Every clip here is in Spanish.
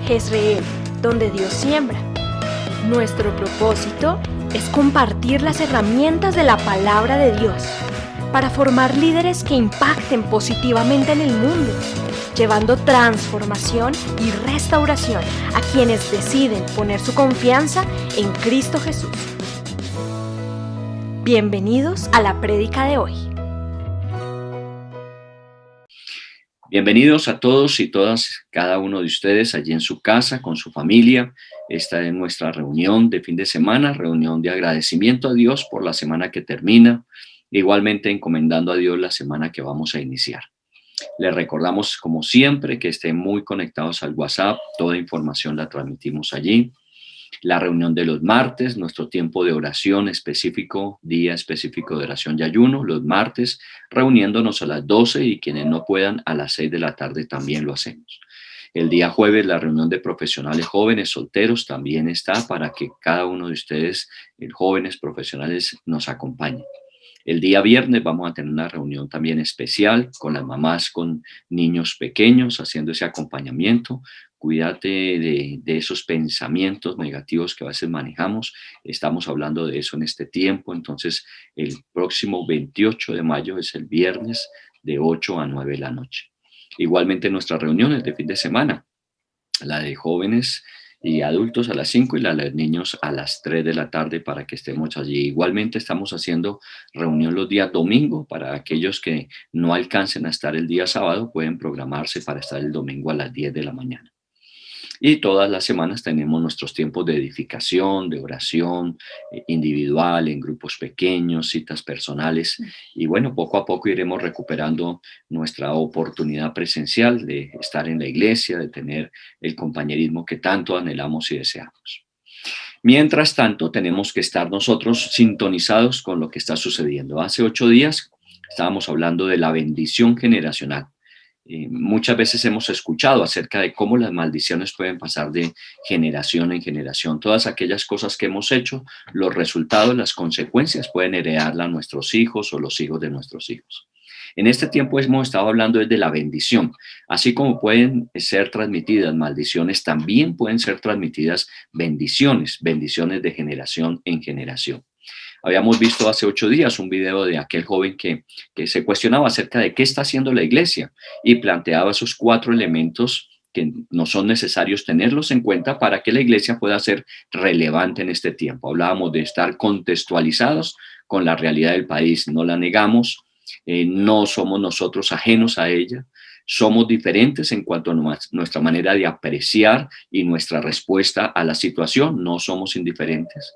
Jezreel, donde Dios siembra. Nuestro propósito es compartir las herramientas de la palabra de Dios para formar líderes que impacten positivamente en el mundo, llevando transformación y restauración a quienes deciden poner su confianza en Cristo Jesús. Bienvenidos a la prédica de hoy. Bienvenidos a todos y todas, cada uno de ustedes allí en su casa, con su familia. Esta es nuestra reunión de fin de semana, reunión de agradecimiento a Dios por la semana que termina, igualmente encomendando a Dios la semana que vamos a iniciar. Les recordamos, como siempre, que estén muy conectados al WhatsApp, toda información la transmitimos allí. La reunión de los martes, nuestro tiempo de oración específico, día específico de oración y ayuno, los martes, reuniéndonos a las 12 y quienes no puedan a las 6 de la tarde también lo hacemos. El día jueves, la reunión de profesionales jóvenes solteros también está para que cada uno de ustedes, jóvenes profesionales, nos acompañen. El día viernes vamos a tener una reunión también especial con las mamás con niños pequeños, haciendo ese acompañamiento. Cuídate de esos pensamientos negativos que a veces manejamos. Estamos hablando de eso en este tiempo. Entonces, el próximo 28 de mayo es el viernes de 8 a 9 de la noche. Igualmente nuestras reuniones de fin de semana, la de jóvenes y adultos a las 5 y la de niños a las 3 de la tarde para que estemos allí. Igualmente estamos haciendo reunión los días domingo para aquellos que no alcancen a estar el día sábado, pueden programarse para estar el domingo a las 10 de la mañana. Y todas las semanas tenemos nuestros tiempos de edificación, de oración individual, en grupos pequeños, citas personales. Y bueno, poco a poco iremos recuperando nuestra oportunidad presencial de estar en la iglesia, de tener el compañerismo que tanto anhelamos y deseamos. Mientras tanto, tenemos que estar nosotros sintonizados con lo que está sucediendo. Hace 8 días estábamos hablando de la bendición generacional. Muchas veces hemos escuchado acerca de cómo las maldiciones pueden pasar de generación en generación. Todas aquellas cosas que hemos hecho, los resultados, las consecuencias pueden heredarla a nuestros hijos o los hijos de nuestros hijos. En este tiempo hemos estado hablando de la bendición. Así como pueden ser transmitidas maldiciones, también pueden ser transmitidas bendiciones, bendiciones de generación en generación. Habíamos visto hace 8 días un video de aquel joven que se cuestionaba acerca de qué está haciendo la iglesia y planteaba esos 4 elementos que no son necesarios tenerlos en cuenta para que la iglesia pueda ser relevante en este tiempo. Hablábamos de estar contextualizados con la realidad del país, no la negamos, no somos nosotros ajenos a ella, somos diferentes en cuanto a nuestra manera de apreciar y nuestra respuesta a la situación, no somos indiferentes.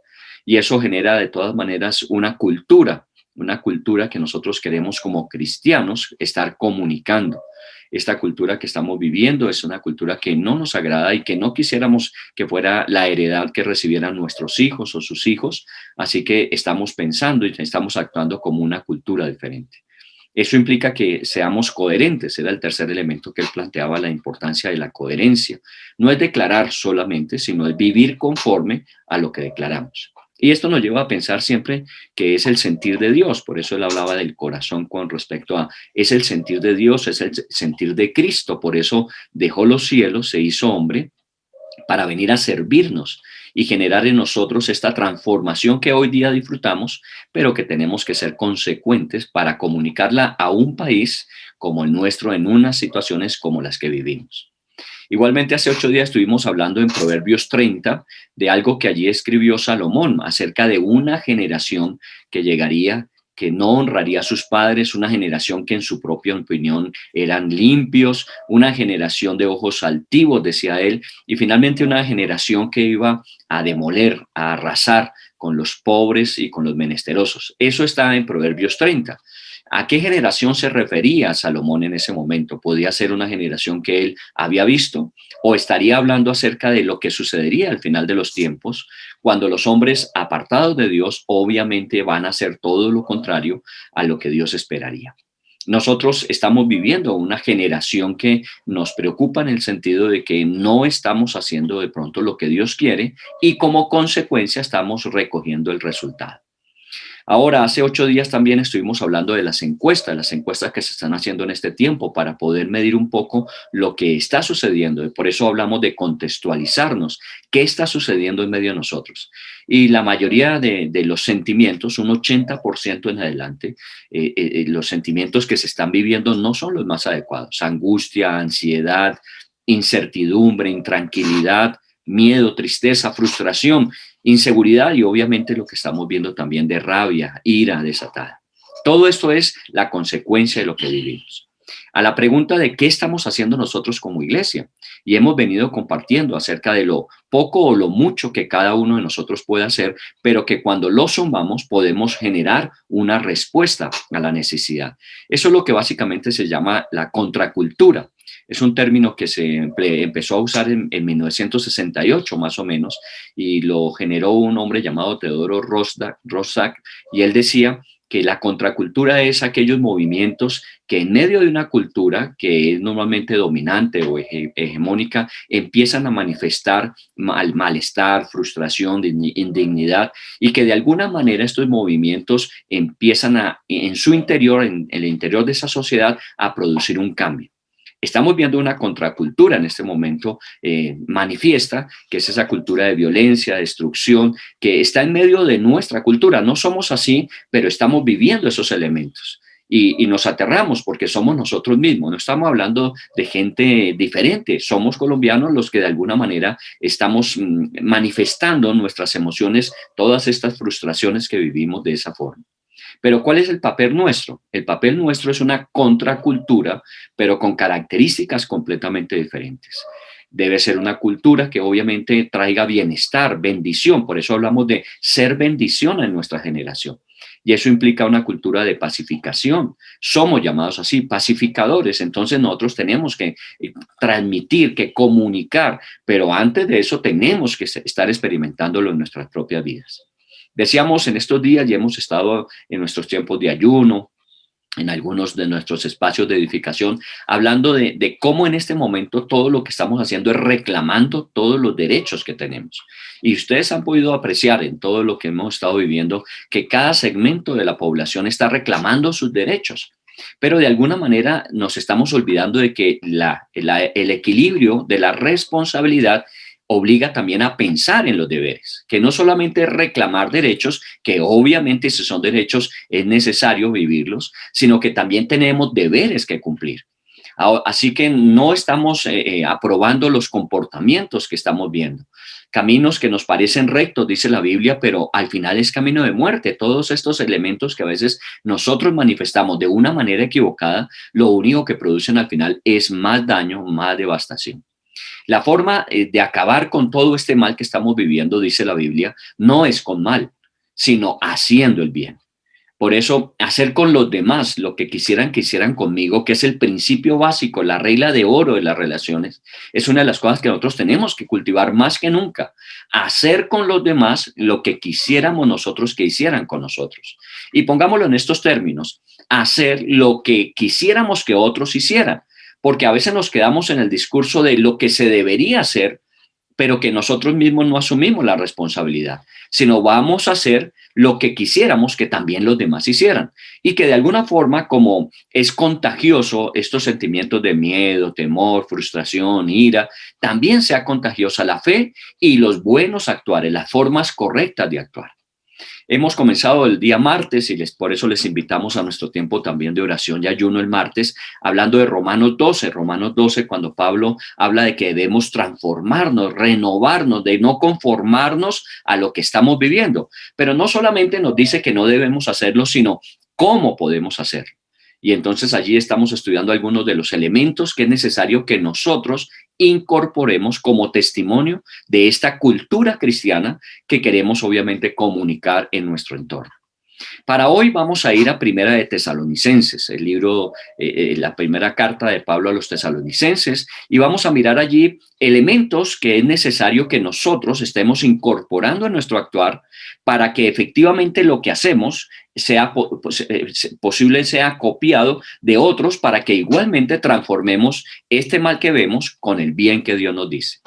Y eso genera de todas maneras una cultura que nosotros queremos como cristianos estar comunicando. Esta cultura que estamos viviendo es una cultura que no nos agrada y que no quisiéramos que fuera la heredad que recibieran nuestros hijos o sus hijos, así que estamos pensando y estamos actuando como una cultura diferente. Eso implica que seamos coherentes, era el tercer elemento que él planteaba, la importancia de la coherencia. No es declarar solamente, sino es vivir conforme a lo que declaramos. Y esto nos lleva a pensar siempre que es el sentir de Dios, por eso él hablaba del corazón con respecto a, es el sentir de Dios, es el sentir de Cristo, por eso dejó los cielos, se hizo hombre para venir a servirnos y generar en nosotros esta transformación que hoy día disfrutamos, pero que tenemos que ser consecuentes para comunicarla a un país como el nuestro en unas situaciones como las que vivimos. Igualmente, hace 8 días estuvimos hablando en Proverbios 30 de algo que allí escribió Salomón acerca de una generación que llegaría, que no honraría a sus padres, una generación que en su propia opinión eran limpios, una generación de ojos altivos, decía él, y finalmente una generación que iba a demoler, a arrasar con los pobres y con los menesterosos. Eso está en Proverbios 30. ¿A qué generación se refería Salomón en ese momento? ¿Podía ser una generación que él había visto? ¿O estaría hablando acerca de lo que sucedería al final de los tiempos, cuando los hombres apartados de Dios obviamente van a hacer todo lo contrario a lo que Dios esperaría? Nosotros estamos viviendo una generación que nos preocupa en el sentido de que no estamos haciendo de pronto lo que Dios quiere y como consecuencia estamos recogiendo el resultado. Ahora, hace 8 días también estuvimos hablando de las encuestas que se están haciendo en este tiempo para poder medir un poco lo que está sucediendo. Y por eso hablamos de contextualizarnos, qué está sucediendo en medio de nosotros. Y la mayoría de los sentimientos, un 80% en adelante, los sentimientos que se están viviendo no son los más adecuados. Angustia, ansiedad, incertidumbre, intranquilidad, miedo, tristeza, frustración, inseguridad y obviamente lo que estamos viendo también de rabia, ira desatada. Todo esto es la consecuencia de lo que vivimos. A la pregunta de qué estamos haciendo nosotros como iglesia, y hemos venido compartiendo acerca de lo poco o lo mucho que cada uno de nosotros puede hacer, pero que cuando lo sumamos podemos generar una respuesta a la necesidad. Eso es lo que básicamente se llama la contracultura. Es un término que se empezó a usar en 1968 más o menos y lo generó un hombre llamado Teodoro Roszak y él decía que la contracultura es aquellos movimientos que en medio de una cultura que es normalmente dominante o hegemónica empiezan a manifestar malestar, frustración, indignidad y que de alguna manera estos movimientos empiezan en su interior, en el interior de esa sociedad, a producir un cambio. Estamos viendo una contracultura en este momento manifiesta, que es esa cultura de violencia, destrucción, que está en medio de nuestra cultura. No somos así, pero estamos viviendo esos elementos. Y nos aterramos porque somos nosotros mismos, no estamos hablando de gente diferente, somos colombianos los que de alguna manera estamos manifestando nuestras emociones, todas estas frustraciones que vivimos de esa forma. Pero ¿cuál es el papel nuestro? El papel nuestro es una contracultura, pero con características completamente diferentes. Debe ser una cultura que obviamente traiga bienestar, bendición. Por eso hablamos de ser bendición en nuestra generación. Y eso implica una cultura de pacificación. Somos llamados así, pacificadores. Entonces nosotros tenemos que transmitir, que comunicar, pero antes de eso tenemos que estar experimentándolo en nuestras propias vidas. Decíamos en estos días y hemos estado en nuestros tiempos de ayuno, en algunos de nuestros espacios de edificación, hablando de cómo en este momento todo lo que estamos haciendo es reclamando todos los derechos que tenemos. Y ustedes han podido apreciar en todo lo que hemos estado viviendo que cada segmento de la población está reclamando sus derechos. Pero de alguna manera nos estamos olvidando de que el equilibrio de la responsabilidad obliga también a pensar en los deberes, que no solamente reclamar derechos, que obviamente si son derechos es necesario vivirlos, sino que también tenemos deberes que cumplir. Así que no estamos aprobando los comportamientos que estamos viendo. Caminos que nos parecen rectos, dice la Biblia, pero al final es camino de muerte. Todos estos elementos que a veces nosotros manifestamos de una manera equivocada, lo único que producen al final es más daño, más devastación. La forma de acabar con todo este mal que estamos viviendo, dice la Biblia, no es con mal, sino haciendo el bien. Por eso, hacer con los demás lo que quisieran que hicieran conmigo, que es el principio básico, la regla de oro de las relaciones, es una de las cosas que nosotros tenemos que cultivar más que nunca. Hacer con los demás lo que quisiéramos nosotros que hicieran con nosotros. Y pongámoslo en estos términos, hacer lo que quisiéramos que otros hicieran. Porque a veces nos quedamos en el discurso de lo que se debería hacer, pero que nosotros mismos no asumimos la responsabilidad, sino vamos a hacer lo que quisiéramos que también los demás hicieran. Y que de alguna forma, como es contagioso estos sentimientos de miedo, temor, frustración, ira, también sea contagiosa la fe y los buenos actuares, las formas correctas de actuar. Hemos comenzado el día martes y por eso les invitamos a nuestro tiempo también de oración y ayuno el martes, hablando de Romanos 12, cuando Pablo habla de que debemos transformarnos, renovarnos, de no conformarnos a lo que estamos viviendo. Pero no solamente nos dice que no debemos hacerlo, sino cómo podemos hacerlo. Y entonces allí estamos estudiando algunos de los elementos que es necesario que nosotros incorporemos como testimonio de esta cultura cristiana que queremos obviamente comunicar en nuestro entorno. Para hoy vamos a ir a Primera de Tesalonicenses, el libro, la primera carta de Pablo a los tesalonicenses, y vamos a mirar allí elementos que es necesario que nosotros estemos incorporando en nuestro actuar para que efectivamente lo que hacemos sea posible, sea copiado de otros para que igualmente transformemos este mal que vemos con el bien que Dios nos dice.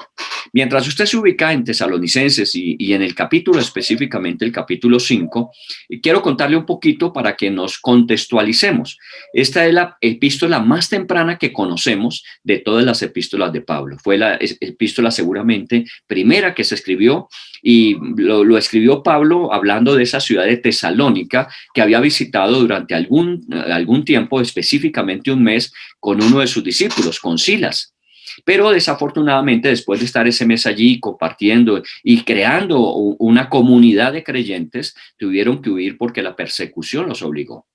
Mientras usted se ubica en Tesalonicenses y en el capítulo, específicamente el capítulo 5, quiero contarle un poquito para que nos contextualicemos. Esta es la epístola más temprana que conocemos de todas las epístolas de Pablo. Fue la epístola seguramente primera que se escribió, y lo escribió Pablo hablando de esa ciudad de Tesalónica que había visitado durante algún tiempo, específicamente un mes, con uno de sus discípulos, con Silas. Pero desafortunadamente, después de estar ese mes allí compartiendo y creando una comunidad de creyentes, tuvieron que huir porque la persecución los obligó.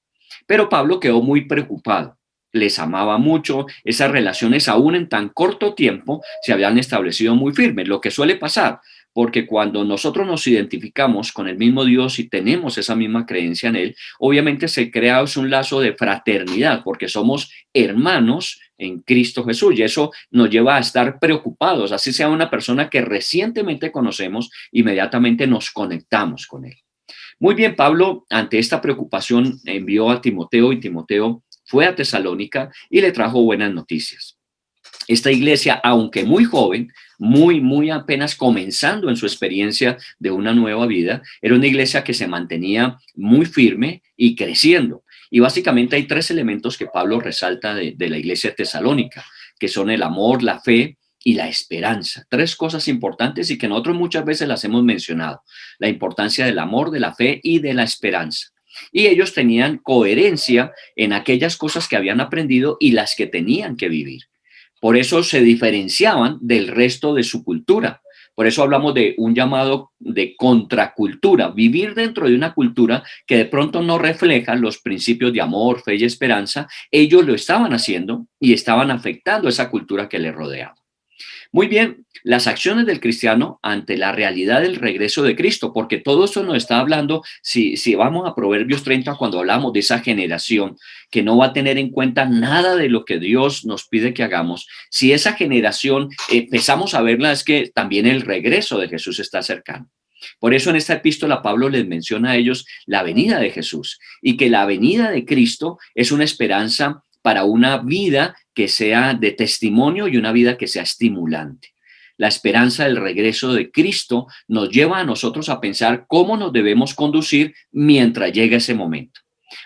Pero Pablo quedó muy preocupado. Les amaba mucho, esas relaciones aún en tan corto tiempo se habían establecido muy firmes, lo que suele pasar, porque cuando nosotros nos identificamos con el mismo Dios y tenemos esa misma creencia en Él, obviamente se crea un lazo de fraternidad, porque somos hermanos en Cristo Jesús, y eso nos lleva a estar preocupados, así sea una persona que recientemente conocemos, inmediatamente nos conectamos con Él. Muy bien, Pablo, ante esta preocupación, envió a Timoteo, y Timoteo fue a Tesalónica y le trajo buenas noticias. Esta iglesia, aunque muy joven, muy apenas comenzando en su experiencia de una nueva vida, era una iglesia que se mantenía muy firme y creciendo. Y básicamente hay tres elementos que Pablo resalta de la iglesia tesalónica, que son el amor, la fe y la esperanza. Tres cosas importantes y que nosotros muchas veces las hemos mencionado: la importancia del amor, de la fe y de la esperanza. Y ellos tenían coherencia en aquellas cosas que habían aprendido y las que tenían que vivir. Por eso se diferenciaban del resto de su cultura. Por eso hablamos de un llamado de contracultura, vivir dentro de una cultura que de pronto no refleja los principios de amor, fe y esperanza. Ellos lo estaban haciendo y estaban afectando esa cultura que les rodeaba. Muy bien, las acciones del cristiano ante la realidad del regreso de Cristo, porque todo eso nos está hablando, si vamos a Proverbios 30, cuando hablamos de esa generación que no va a tener en cuenta nada de lo que Dios nos pide que hagamos, si esa generación empezamos a verla, es que también el regreso de Jesús está cercano. Por eso en esta epístola Pablo les menciona a ellos la venida de Jesús, y que la venida de Cristo es una esperanza para una vida que sea de testimonio y una vida que sea estimulante. La esperanza del regreso de Cristo nos lleva a nosotros a pensar cómo nos debemos conducir mientras llegue ese momento.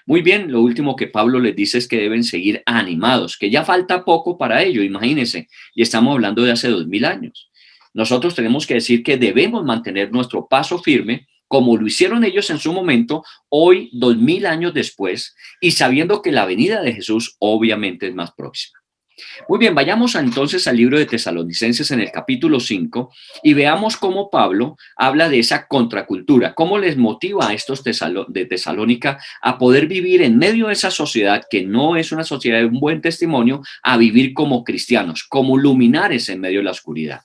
Muy bien, lo último que Pablo les dice es que deben seguir animados, que ya falta poco para ello, imagínense, y estamos hablando de hace 2000 años. Nosotros tenemos que decir que debemos mantener nuestro paso firme, como lo hicieron ellos en su momento, hoy 2000 años después, y sabiendo que la venida de Jesús obviamente es más próxima. Muy bien, vayamos entonces al libro de Tesalonicenses en el capítulo 5 y veamos cómo Pablo habla de esa contracultura, cómo les motiva a estos de Tesalónica a poder vivir en medio de esa sociedad que no es una sociedad de un buen testimonio, a vivir como cristianos, como luminares en medio de la oscuridad.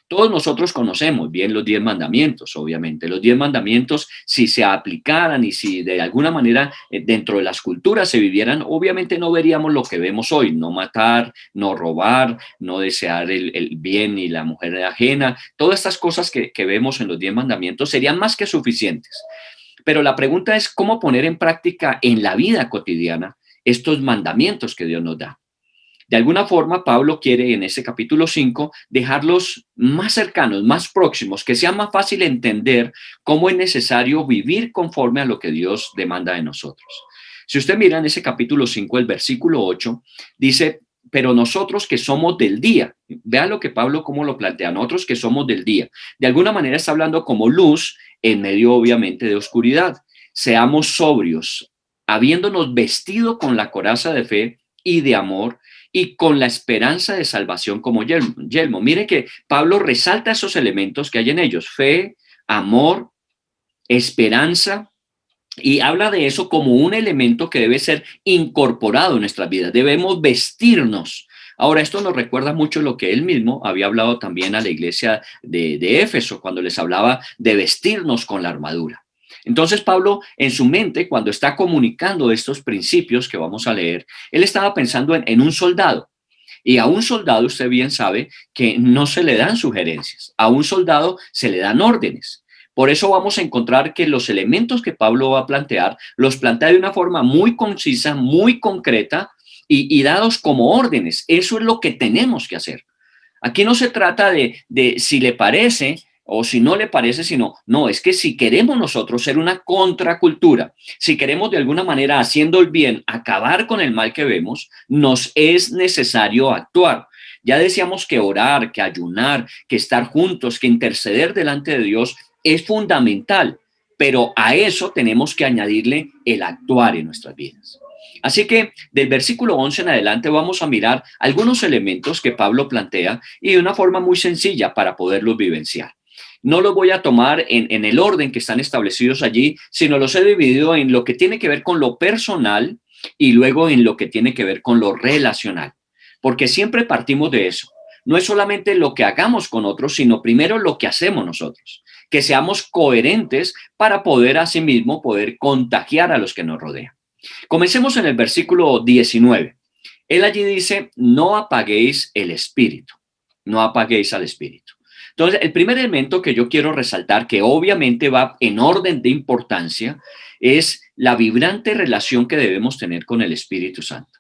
Todos nosotros conocemos bien los 10 mandamientos, obviamente. Los 10 mandamientos, si se aplicaran y si de alguna manera dentro de las culturas se vivieran, obviamente no veríamos lo que vemos hoy: no matar, no robar, no desear el bien y la mujer ajena. Todas estas cosas que vemos en los 10 mandamientos serían más que suficientes. Pero la pregunta es cómo poner en práctica en la vida cotidiana estos mandamientos que Dios nos da. De alguna forma, Pablo quiere en ese capítulo 5 dejarlos más cercanos, más próximos, que sea más fácil entender cómo es necesario vivir conforme a lo que Dios demanda de nosotros. Si usted mira en ese capítulo 5, el versículo 8, dice: pero nosotros que somos del día. Vea lo que Pablo cómo lo plantea: nosotros que somos del día. De alguna manera está hablando como luz en medio obviamente de oscuridad. Seamos sobrios, habiéndonos vestido con la coraza de fe y de amor, y con la esperanza de salvación como yelmo. Mire que Pablo resalta esos elementos que hay en ellos: fe, amor, esperanza, y habla de eso como un elemento que debe ser incorporado en nuestras vidas. Debemos vestirnos. Ahora, esto nos recuerda mucho lo que él mismo había hablado también a la iglesia de Éfeso, cuando les hablaba de vestirnos con la armadura. Entonces Pablo, en su mente, cuando está comunicando estos principios que vamos a leer, él estaba pensando en un soldado. Y a un soldado, usted bien sabe que no se le dan sugerencias, a un soldado se le dan órdenes. Por eso vamos a encontrar que los elementos que Pablo va a plantear, los plantea de una forma muy concisa, muy concreta y dados como órdenes. Eso es lo que tenemos que hacer. Aquí no se trata de si le parece o si no le parece, sino, no, es que si queremos nosotros ser una contracultura, si queremos de alguna manera haciendo el bien, acabar con el mal que vemos, nos es necesario actuar. Ya decíamos que orar, que ayunar, que estar juntos, que interceder delante de Dios es fundamental, pero a eso tenemos que añadirle el actuar en nuestras vidas. Así que del versículo 11 en adelante vamos a mirar algunos elementos que Pablo plantea y de una forma muy sencilla para poderlos vivenciar. No los voy a tomar en el orden que están establecidos allí, sino los he dividido en lo que tiene que ver con lo personal y luego en lo que tiene que ver con lo relacional, porque siempre partimos de eso. No es solamente lo que hagamos con otros, sino primero lo que hacemos nosotros, que seamos coherentes para poder asimismo poder contagiar a los que nos rodean. Comencemos en el versículo 19. Él allí dice, no apaguéis el espíritu, no apaguéis al espíritu. Entonces, el primer elemento que yo quiero resaltar, que obviamente va en orden de importancia, es la vibrante relación que debemos tener con el Espíritu Santo.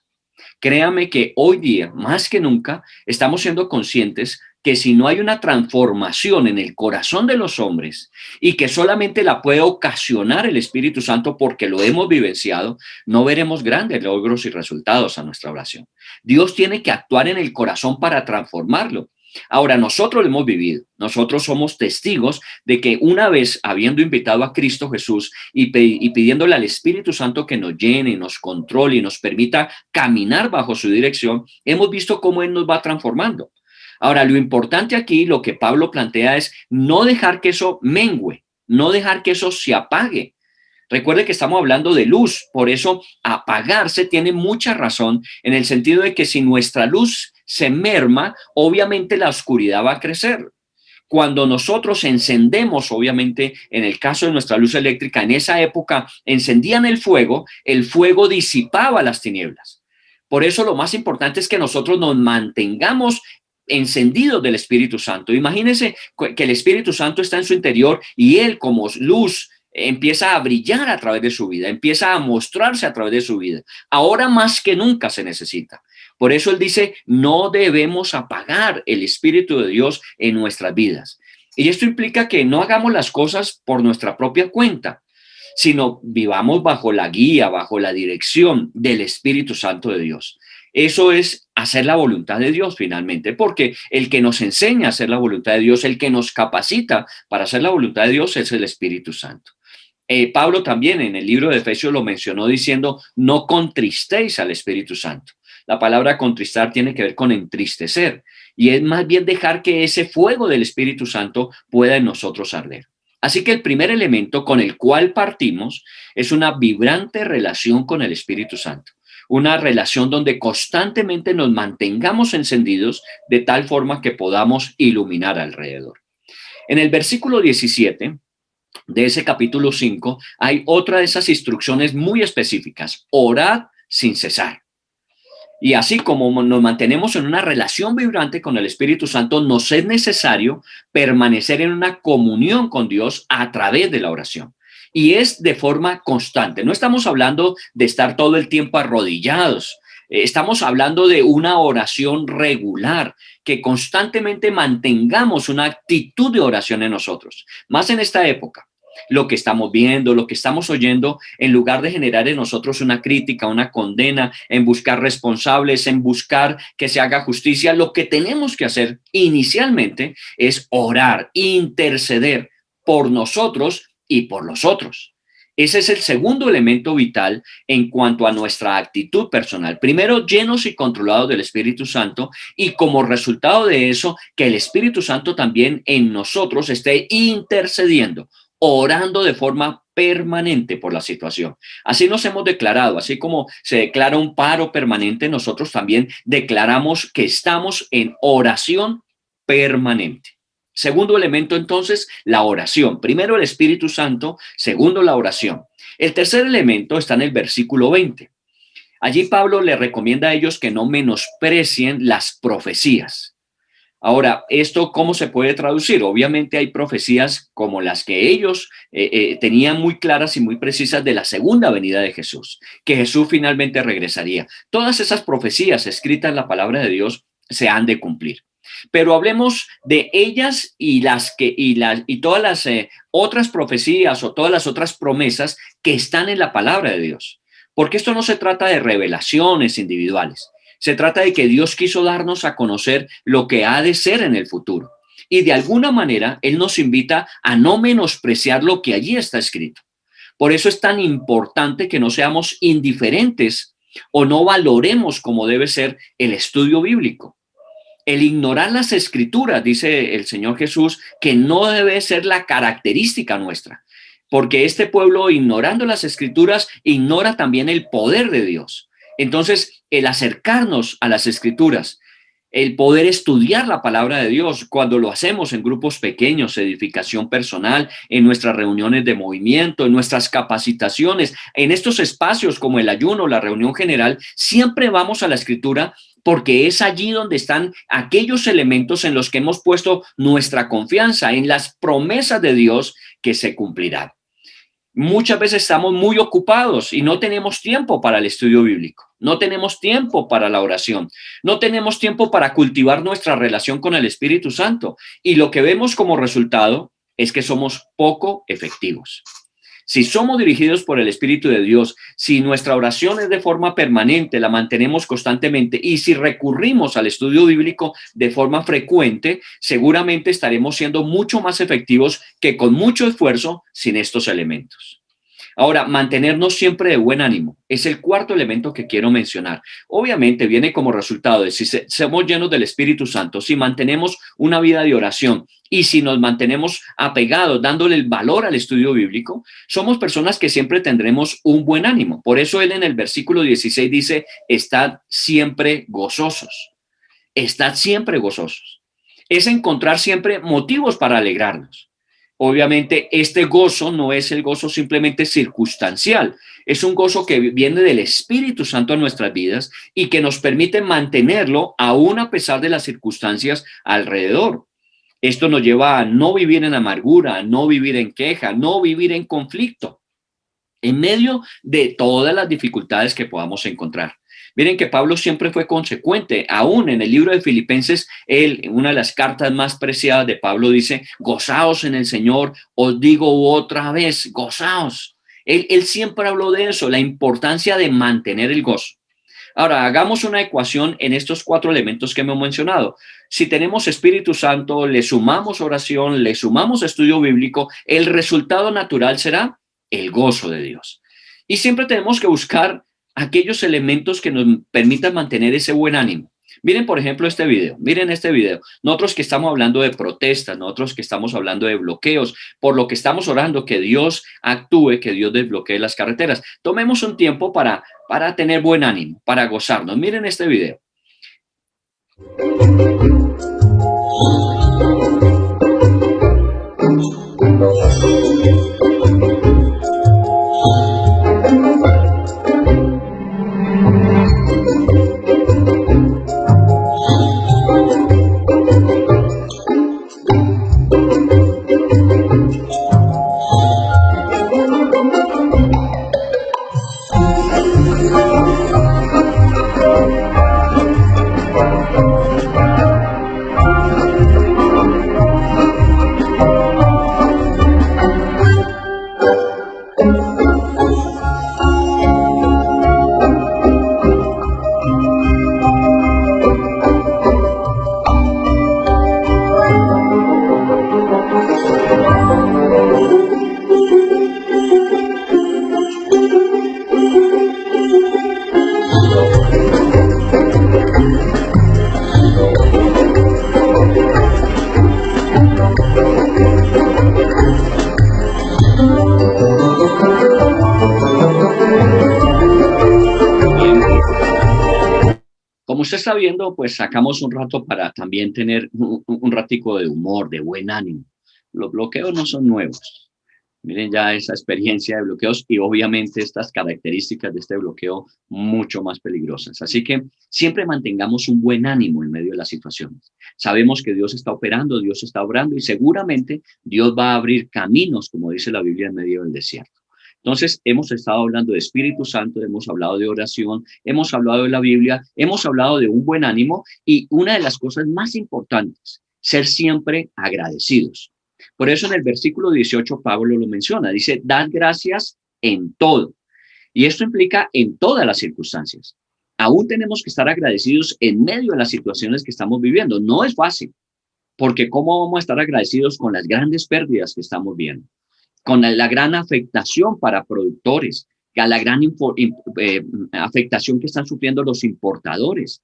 Créame que hoy día, más que nunca, estamos siendo conscientes que si no hay una transformación en el corazón de los hombres y que solamente la puede ocasionar el Espíritu Santo porque lo hemos vivenciado, no veremos grandes logros y resultados a nuestra oración. Dios tiene que actuar en el corazón para transformarlo. Ahora, nosotros lo hemos vivido, nosotros somos testigos de que una vez habiendo invitado a Cristo Jesús y pidiéndole al Espíritu Santo que nos llene, nos controle y nos permita caminar bajo su dirección, hemos visto cómo Él nos va transformando. Ahora, lo importante aquí, lo que Pablo plantea es no dejar que eso mengüe, no dejar que eso se apague. Recuerde que estamos hablando de luz, por eso apagarse tiene mucha razón en el sentido de que si nuestra luz se merma, obviamente la oscuridad va a crecer. Cuando nosotros encendemos, obviamente, en el caso de nuestra luz eléctrica, en esa época encendían el fuego disipaba las tinieblas. Por eso lo más importante es que nosotros nos mantengamos encendidos del Espíritu Santo. Imagínense que el Espíritu Santo está en su interior y Él como luz empieza a brillar a través de su vida, empieza a mostrarse a través de su vida. Ahora más que nunca se necesita. Por eso Él dice, no debemos apagar el Espíritu de Dios en nuestras vidas. Y esto implica que no hagamos las cosas por nuestra propia cuenta, sino vivamos bajo la guía, bajo la dirección del Espíritu Santo de Dios. Eso es hacer la voluntad de Dios finalmente, porque el que nos enseña a hacer la voluntad de Dios, el que nos capacita para hacer la voluntad de Dios es el Espíritu Santo. Pablo también en el libro de Efesios lo mencionó diciendo, no contristéis al Espíritu Santo. La palabra contristar tiene que ver con entristecer y es más bien dejar que ese fuego del Espíritu Santo pueda en nosotros arder. Así que el primer elemento con el cual partimos es una vibrante relación con el Espíritu Santo. Una relación donde constantemente nos mantengamos encendidos de tal forma que podamos iluminar alrededor. En el versículo 17 de ese capítulo 5 hay otra de esas instrucciones muy específicas. Orad sin cesar. Y así como nos mantenemos en una relación vibrante con el Espíritu Santo, nos es necesario permanecer en una comunión con Dios a través de la oración. Y es de forma constante. No estamos hablando de estar todo el tiempo arrodillados. Estamos hablando de una oración regular, que constantemente mantengamos una actitud de oración en nosotros. Más en esta época. Lo que estamos viendo, lo que estamos oyendo, en lugar de generar en nosotros una crítica, una condena, en buscar responsables, en buscar que se haga justicia, lo que tenemos que hacer inicialmente es orar, interceder por nosotros y por los otros. Ese es el segundo elemento vital en cuanto a nuestra actitud personal. Primero, llenos y controlados del Espíritu Santo y como resultado de eso, que el Espíritu Santo también en nosotros esté intercediendo, orando de forma permanente por la situación. Así nos hemos declarado, así como se declara un paro permanente, nosotros también declaramos que estamos en oración permanente. Segundo elemento, entonces, la oración. Primero, el Espíritu Santo. Segundo, la oración. El tercer elemento está en el versículo 20. Allí Pablo le recomienda a ellos que no menosprecien las profecías. Ahora, ¿esto cómo se puede traducir? Obviamente hay profecías como las que ellos tenían muy claras y muy precisas de la segunda venida de Jesús, que Jesús finalmente regresaría. Todas esas profecías escritas en la palabra de Dios se han de cumplir. Pero hablemos de ellas y todas las otras profecías o todas las otras promesas que están en la palabra de Dios. Porque esto no se trata de revelaciones individuales. Se trata de que Dios quiso darnos a conocer lo que ha de ser en el futuro. Y de alguna manera, Él nos invita a no menospreciar lo que allí está escrito. Por eso es tan importante que no seamos indiferentes o no valoremos como debe ser el estudio bíblico. El ignorar las escrituras, dice el Señor Jesús, que no debe ser la característica nuestra, porque este pueblo, ignorando las escrituras, ignora también el poder de Dios. Entonces, el acercarnos a las escrituras, el poder estudiar la palabra de Dios, cuando lo hacemos en grupos pequeños, edificación personal, en nuestras reuniones de movimiento, en nuestras capacitaciones, en estos espacios como el ayuno, la reunión general, siempre vamos a la escritura porque es allí donde están aquellos elementos en los que hemos puesto nuestra confianza, en las promesas de Dios que se cumplirán. Muchas veces estamos muy ocupados y no tenemos tiempo para el estudio bíblico, no tenemos tiempo para la oración, no tenemos tiempo para cultivar nuestra relación con el Espíritu Santo, y lo que vemos como resultado es que somos poco efectivos. Si somos dirigidos por el Espíritu de Dios, si nuestra oración es de forma permanente, la mantenemos constantemente, y si recurrimos al estudio bíblico de forma frecuente, seguramente estaremos siendo mucho más efectivos que con mucho esfuerzo sin estos elementos. Ahora, mantenernos siempre de buen ánimo es el cuarto elemento que quiero mencionar. Obviamente viene como resultado de si somos llenos del Espíritu Santo, si mantenemos una vida de oración y si nos mantenemos apegados, dándole el valor al estudio bíblico, somos personas que siempre tendremos un buen ánimo. Por eso él en el versículo 16 dice, estad siempre gozosos. Estad siempre gozosos. Es encontrar siempre motivos para alegrarnos. Obviamente, este gozo no es el gozo simplemente circunstancial, es un gozo que viene del Espíritu Santo en nuestras vidas y que nos permite mantenerlo aún a pesar de las circunstancias alrededor. Esto nos lleva a no vivir en amargura, no vivir en queja, no vivir en conflicto, en medio de todas las dificultades que podamos encontrar. Miren que Pablo siempre fue consecuente, aún en el libro de Filipenses, una de las cartas más preciadas de Pablo dice, gozaos en el Señor, os digo otra vez, gozaos. Él siempre habló de eso, la importancia de mantener el gozo. Ahora, hagamos una ecuación en estos cuatro elementos que hemos mencionado. Si tenemos Espíritu Santo, le sumamos oración, le sumamos estudio bíblico, el resultado natural será el gozo de Dios. Y siempre tenemos que buscar aquellos elementos que nos permitan mantener ese buen ánimo. Miren, por ejemplo, miren este video. Nosotros que estamos hablando de protestas, nosotros que estamos hablando de bloqueos, por lo que estamos orando que Dios actúe, que Dios desbloquee las carreteras. Tomemos un tiempo para tener buen ánimo, para gozarnos. Miren este video. Como usted está viendo, pues sacamos un rato para también tener un ratico de humor, de buen ánimo. Los bloqueos no son nuevos. Miren ya esa experiencia de bloqueos y obviamente estas características de este bloqueo mucho más peligrosas. Así que siempre mantengamos un buen ánimo en medio de las situaciones. Sabemos que Dios está operando, Dios está obrando y seguramente Dios va a abrir caminos, como dice la Biblia, en medio del desierto. Entonces, hemos estado hablando de Espíritu Santo, hemos hablado de oración, hemos hablado de la Biblia, hemos hablado de un buen ánimo y una de las cosas más importantes, ser siempre agradecidos. Por eso en el versículo 18 Pablo lo menciona, dice, dad gracias en todo. Y esto implica en todas las circunstancias. Aún tenemos que estar agradecidos en medio de las situaciones que estamos viviendo. No es fácil, porque ¿cómo vamos a estar agradecidos con las grandes pérdidas que estamos viendo? Con la gran afectación para productores, a la gran afectación que están sufriendo los importadores,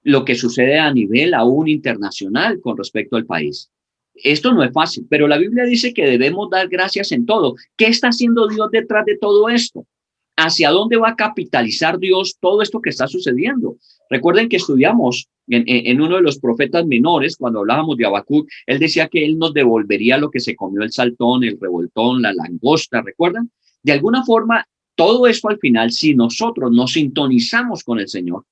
lo que sucede a nivel aún internacional con respecto al país. Esto no es fácil, pero la Biblia dice que debemos dar gracias en todo. ¿Qué está haciendo Dios detrás de todo esto? ¿Hacia dónde va a capitalizar Dios todo esto que está sucediendo? Recuerden que estudiamos en uno de los profetas menores, cuando hablábamos de Habacuc, él decía que él nos devolvería lo que se comió el saltón, el revoltón, la langosta, ¿recuerdan? De alguna forma, todo esto al final, si nosotros nos sintonizamos con el Señor,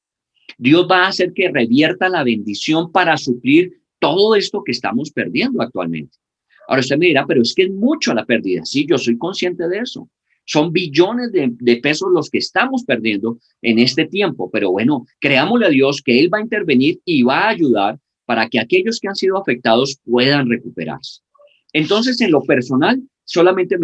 Dios va a hacer que revierta la bendición para suplir todo esto que estamos perdiendo actualmente. Ahora usted me dirá, pero es que es mucho la pérdida. Sí, yo soy consciente de eso. Son billones de pesos los que estamos perdiendo en este tiempo, pero bueno, creámosle a Dios que Él va a intervenir y va a ayudar para que aquellos que han sido afectados puedan recuperarse. Entonces, en lo personal, solamente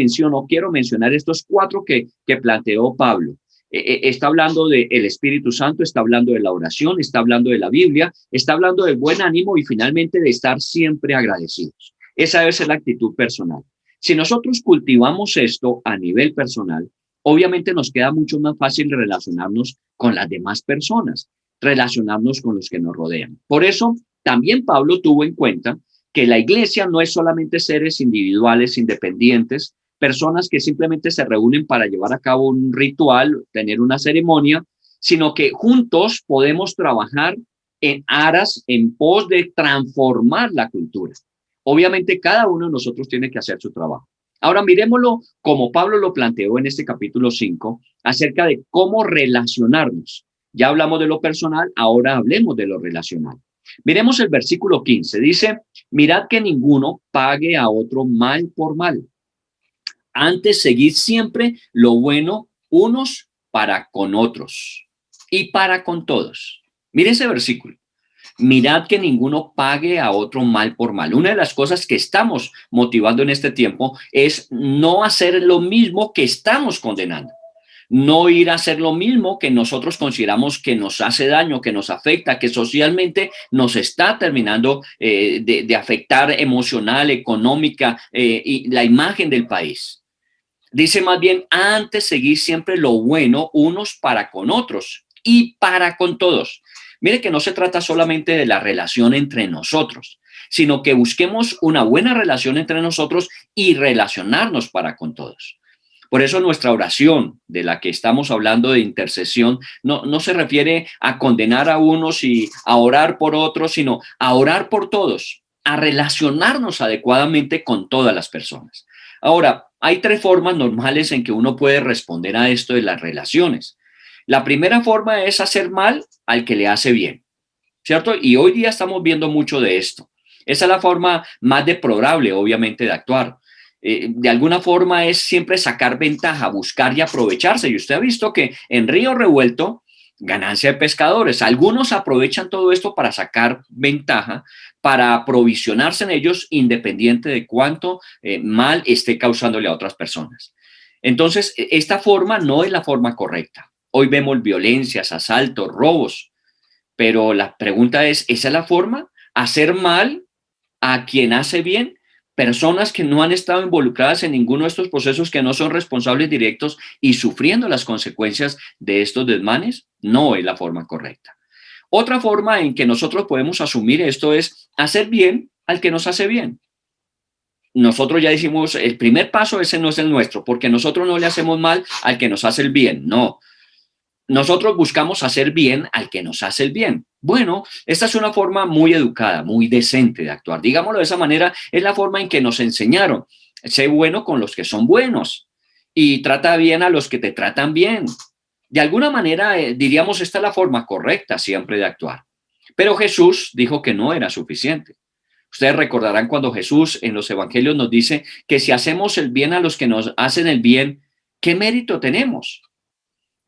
quiero mencionar estos 4 que planteó Pablo. Está hablando del Espíritu Santo, está hablando de la oración, está hablando de la Biblia, está hablando del buen ánimo y finalmente de estar siempre agradecidos. Esa debe ser la actitud personal. Si nosotros cultivamos esto a nivel personal, obviamente nos queda mucho más fácil relacionarnos con las demás personas, relacionarnos con los que nos rodean. Por eso, también Pablo tuvo en cuenta que la iglesia no es solamente seres individuales, independientes, personas que simplemente se reúnen para llevar a cabo un ritual, tener una ceremonia, sino que juntos podemos trabajar en aras, en pos de transformar la cultura. Obviamente cada uno de nosotros tiene que hacer su trabajo. Ahora miremoslo como Pablo lo planteó en este capítulo 5 acerca de cómo relacionarnos. Ya hablamos de lo personal, ahora hablemos de lo relacional. Miremos el versículo 15, dice, mirad que ninguno pague a otro mal por mal. Antes seguid siempre lo bueno unos para con otros y para con todos. Mire ese versículo. Mirad que ninguno pague a otro mal por mal. Una de las cosas que estamos motivando en este tiempo es no hacer lo mismo que estamos condenando. No ir a hacer lo mismo que nosotros consideramos que nos hace daño, que nos afecta, que socialmente nos está terminando de afectar emocional, económica y la imagen del país. Dice más bien, antes seguir siempre lo bueno unos para con otros y para con todos. Mire que no se trata solamente de la relación entre nosotros, sino que busquemos una buena relación entre nosotros y relacionarnos para con todos. Por eso nuestra oración, de la que estamos hablando de intercesión, no se refiere a condenar a unos y a orar por otros, sino a orar por todos, a relacionarnos adecuadamente con todas las personas. Ahora, hay 3 formas normales en que uno puede responder a esto de las relaciones. La primera forma es hacer mal al que le hace bien, ¿cierto? Y hoy día estamos viendo mucho de esto. Esa es la forma más deplorable, obviamente, de actuar. De alguna forma es siempre sacar ventaja, buscar y aprovecharse. Y usted ha visto que en Río Revuelto, ganancia de pescadores. Algunos aprovechan todo esto para sacar ventaja, para aprovisionarse en ellos, independiente de cuánto mal esté causándole a otras personas. Entonces, esta forma no es la forma correcta. Hoy vemos violencias, asaltos, robos, pero la pregunta es, ¿esa es la forma? ¿Hacer mal a quien hace bien? Personas que no han estado involucradas en ninguno de estos procesos, que no son responsables directos y sufriendo las consecuencias de estos desmanes, no es la forma correcta. Otra forma en que nosotros podemos asumir esto es hacer bien al que nos hace bien. Nosotros ya decimos, el primer paso ese no es el nuestro, porque nosotros no le hacemos mal al que nos hace el bien, no. Nosotros buscamos hacer bien al que nos hace el bien. Bueno, esta es una forma muy educada, muy decente de actuar. Digámoslo de esa manera, es la forma en que nos enseñaron. Sé bueno con los que son buenos y trata bien a los que te tratan bien. De alguna manera, diríamos, esta es la forma correcta siempre de actuar. Pero Jesús dijo que no era suficiente. Ustedes recordarán cuando Jesús en los evangelios nos dice que si hacemos el bien a los que nos hacen el bien, ¿qué mérito tenemos?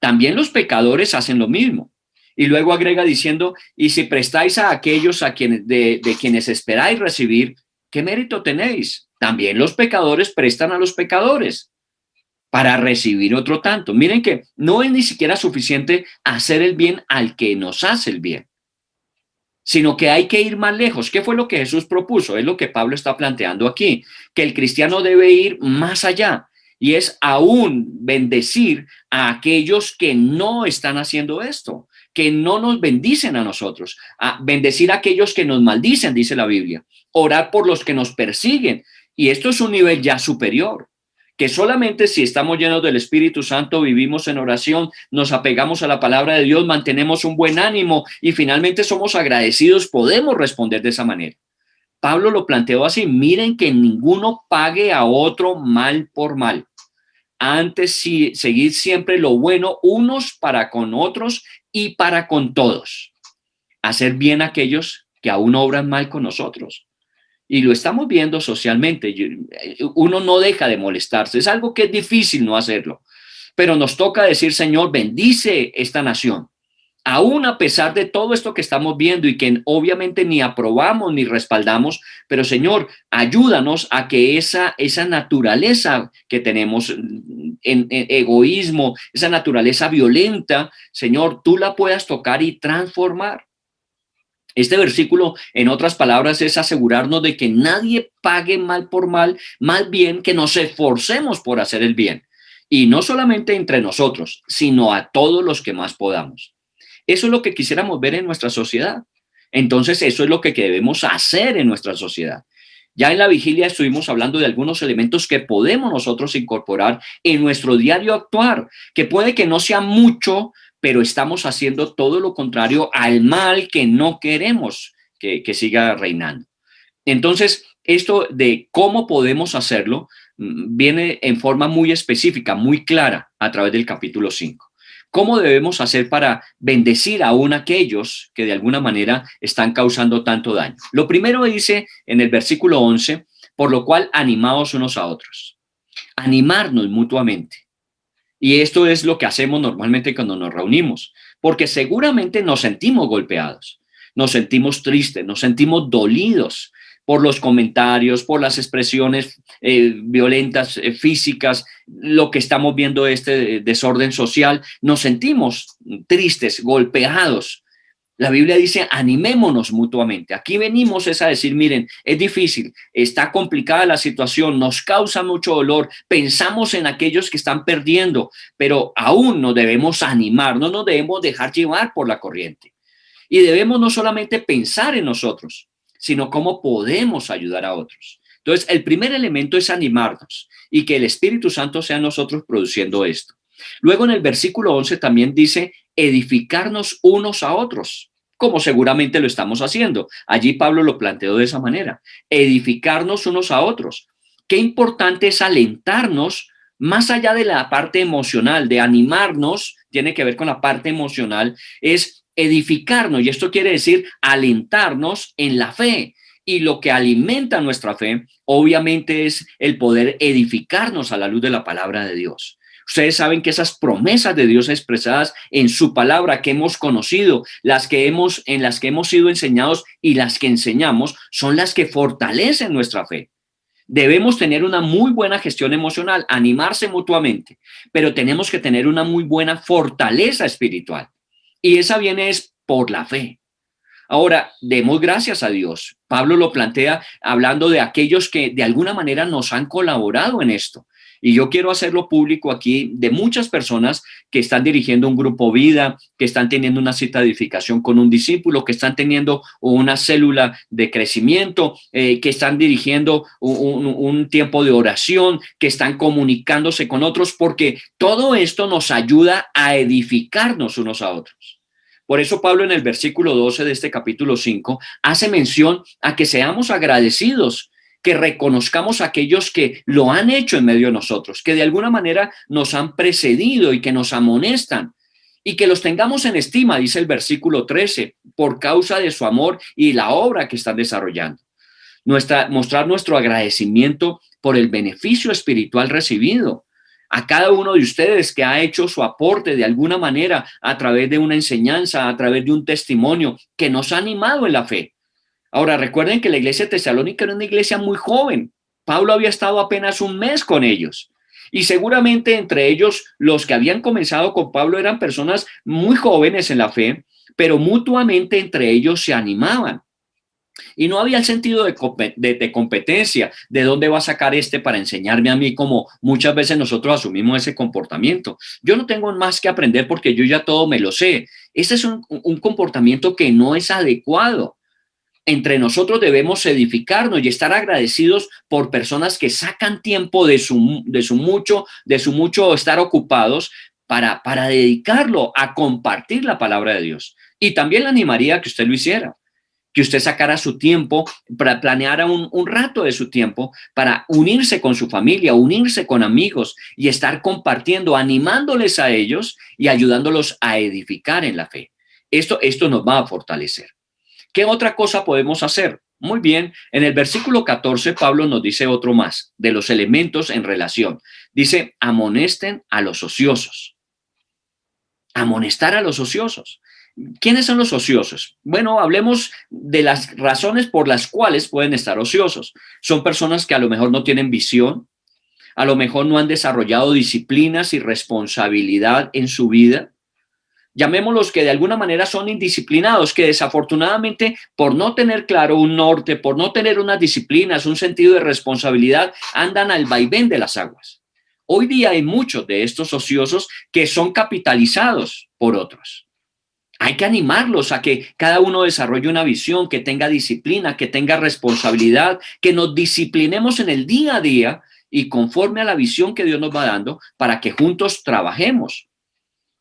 También los pecadores hacen lo mismo. Y luego agrega diciendo, y si prestáis a aquellos a quienes, de quienes esperáis recibir, ¿qué mérito tenéis? También los pecadores prestan a los pecadores para recibir otro tanto. Miren que no es ni siquiera suficiente hacer el bien al que nos hace el bien, sino que hay que ir más lejos. ¿Qué fue lo que Jesús propuso? Es lo que Pablo está planteando aquí, que el cristiano debe ir más allá y es aún bendecir a aquellos que no están haciendo esto, que no nos bendicen a nosotros, a bendecir a aquellos que nos maldicen, dice la Biblia, orar por los que nos persiguen. Y esto es un nivel ya superior, que solamente si estamos llenos del Espíritu Santo, vivimos en oración, nos apegamos a la palabra de Dios, mantenemos un buen ánimo y finalmente somos agradecidos, podemos responder de esa manera. Pablo lo planteó así: miren que ninguno pague a otro mal por mal. Antes sí, seguid siempre lo bueno unos para con otros y para con todos. Hacer bien a aquellos que aún obran mal con nosotros. Y lo estamos viendo socialmente. Uno no deja de molestarse. Es algo que es difícil no hacerlo. Pero nos toca decir, Señor, bendice esta nación. Aún a pesar de todo esto que estamos viendo y que obviamente ni aprobamos ni respaldamos, pero Señor, ayúdanos a que esa naturaleza que tenemos en egoísmo, esa naturaleza violenta, Señor, tú la puedas tocar y transformar. Este versículo, en otras palabras, es asegurarnos de que nadie pague mal por mal, más bien que nos esforcemos por hacer el bien. Y no solamente entre nosotros, sino a todos los que más podamos. Eso es lo que quisiéramos ver en nuestra sociedad. Entonces, eso es lo que debemos hacer en nuestra sociedad. Ya en la vigilia estuvimos hablando de algunos elementos que podemos nosotros incorporar en nuestro diario actuar, que puede que no sea mucho, pero estamos haciendo todo lo contrario al mal que no queremos que siga reinando. Entonces, esto de cómo podemos hacerlo viene en forma muy específica, muy clara a través del capítulo 5. ¿Cómo debemos hacer para bendecir aún a aquellos que de alguna manera están causando tanto daño? Lo primero dice en el versículo 11, por lo cual animaos unos a otros. Animarnos mutuamente. Y esto es lo que hacemos normalmente cuando nos reunimos, porque seguramente nos sentimos golpeados, nos sentimos tristes, nos sentimos dolidos por los comentarios, por las expresiones violentas, físicas, lo que estamos viendo, este desorden social, nos sentimos tristes, golpeados. La Biblia dice, animémonos mutuamente. Aquí venimos es a decir, miren, es difícil, está complicada la situación, nos causa mucho dolor, pensamos en aquellos que están perdiendo, pero aún nos debemos animar, no nos debemos dejar llevar por la corriente. Y debemos no solamente pensar en nosotros, sino cómo podemos ayudar a otros. Entonces, el primer elemento es animarnos y que el Espíritu Santo sea en nosotros produciendo esto. Luego en el versículo 11 también dice edificarnos unos a otros, como seguramente lo estamos haciendo. Allí Pablo lo planteó de esa manera, edificarnos unos a otros. Qué importante es alentarnos más allá de la parte emocional, de animarnos, tiene que ver con la parte emocional, es edificarnos, y esto quiere decir alentarnos en la fe. Y lo que alimenta nuestra fe, obviamente, es el poder edificarnos a la luz de la palabra de Dios. Ustedes saben que esas promesas de Dios expresadas en su palabra que hemos conocido, en las que hemos sido enseñados y las que enseñamos, son las que fortalecen nuestra fe. Debemos tener una muy buena gestión emocional, animarse mutuamente, pero tenemos que tener una muy buena fortaleza espiritual. Y esa viene es por la fe. Ahora, demos gracias a Dios. Pablo lo plantea hablando de aquellos que de alguna manera nos han colaborado en esto. Y yo quiero hacerlo público aquí de muchas personas que están dirigiendo un grupo vida, que están teniendo una cita de edificación con un discípulo, que están teniendo una célula de crecimiento, que están dirigiendo un tiempo de oración, que están comunicándose con otros, porque todo esto nos ayuda a edificarnos unos a otros. Por eso Pablo en el versículo 12 de este capítulo 5 hace mención a que seamos agradecidos, que reconozcamos a aquellos que lo han hecho en medio de nosotros, que de alguna manera nos han precedido y que nos amonestan, y que los tengamos en estima, dice el versículo 13, por causa de su amor y la obra que están desarrollando. Mostrar nuestro agradecimiento por el beneficio espiritual recibido. a cada uno de ustedes que ha hecho su aporte de alguna manera a través de una enseñanza, a través de un testimonio que nos ha animado en la fe. Ahora, recuerden que la iglesia de Tesalónica era una iglesia muy joven. Pablo había estado apenas un mes con ellos. Y seguramente entre ellos, los que habían comenzado con Pablo eran personas muy jóvenes en la fe, pero mutuamente entre ellos se animaban. Y no había el sentido de competencia, de dónde va a sacar este para enseñarme a mí, como muchas veces nosotros asumimos ese comportamiento. Yo no tengo más que aprender porque yo ya todo me lo sé. Ese es un comportamiento que no es adecuado. Entre nosotros debemos edificarnos y estar agradecidos por personas que sacan tiempo de su mucho estar ocupados para dedicarlo a compartir la palabra de Dios. Y también le animaría a que usted lo hiciera, que usted sacara su tiempo, para planear un rato de su tiempo para unirse con su familia, unirse con amigos y estar compartiendo, animándoles a ellos y ayudándolos a edificar en la fe. Esto nos va a fortalecer. ¿Qué otra cosa podemos hacer? Muy bien, en el versículo 14, Pablo nos dice otro más de los elementos en relación. Dice, amonesten a los ociosos. Amonestar a los ociosos. ¿Quiénes son los ociosos? Bueno, hablemos de las razones por las cuales pueden estar ociosos. Son personas que a lo mejor no tienen visión, a lo mejor no han desarrollado disciplinas y responsabilidad en su vida. Llamémoslos que de alguna manera son indisciplinados, que desafortunadamente por no tener claro un norte, por no tener unas disciplinas, un sentido de responsabilidad, andan al vaivén de las aguas. Hoy día hay muchos de estos ociosos que son capitalizados por otros. Hay que animarlos a que cada uno desarrolle una visión, que tenga disciplina, que tenga responsabilidad, que nos disciplinemos en el día a día y conforme a la visión que Dios nos va dando para que juntos trabajemos.